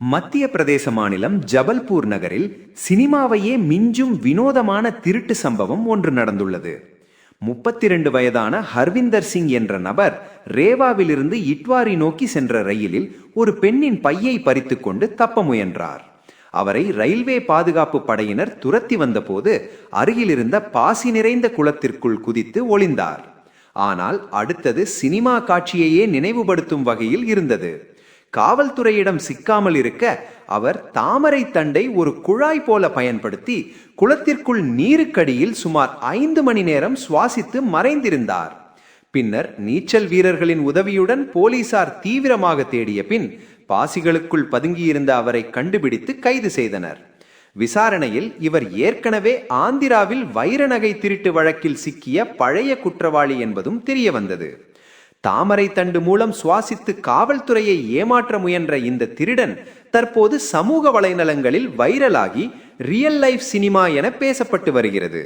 மத்திய பிரதேச மாநிலம் ஜபல்பூர் நகரில் சினிமாவையே மிஞ்சும் வினோதமான திருட்டு சம்பவம் ஒன்று நடந்துள்ளது. 32 வயதான ஹர்விந்தர் சிங் என்ற நபர் ரேவாவிலிருந்து இட்வாரி நோக்கி சென்ற ரயிலில் ஒரு பெண்ணின் பையை பறித்துக்கொண்டு தப்ப முயன்றார். அவரை ரயில்வே பாதுகாப்பு படையினர் துரத்தி வந்தபோது அருகிலிருந்த பாசி நிறைந்த குளத்திற்குள் குதித்து ஒளிந்தார். ஆனால் அடுத்தது சினிமா காட்சியையே நினைவுபடுத்தும் வகையில் இருந்தது. காவல்துறையிடம் சிக்காமல் இருக்க அவர் தாமரை தண்டை ஒரு குழாய் போல பயன்படுத்தி குளத்திற்குள் நீருக்கடியில் சுமார் 5 மணி நேரம் சுவாசித்து மறைந்திருந்தார். பின்னர் நீச்சல் வீரர்களின் உதவியுடன் போலீசார் தீவிரமாக தேடிய பின் பாசிகளுக்குள் பதுங்கியிருந்த அவரை கண்டுபிடித்து கைது செய்தனர். விசாரணையில் இவர் ஏற்கனவே ஆந்திராவில் வைர நகை திருட்டு வழக்கில் சிக்கிய பழைய குற்றவாளி என்பதும் தெரிய வந்தது. தாமரை தண்டு மூலம் சுவாசித்து காவல்துறையை ஏமாற்ற முயன்ற இந்த திருடன் தற்போது சமூக வலைதளங்களில் வைரலாகி ரியல் லைஃப் சினிமா என பேசப்பட்டு வருகிறது.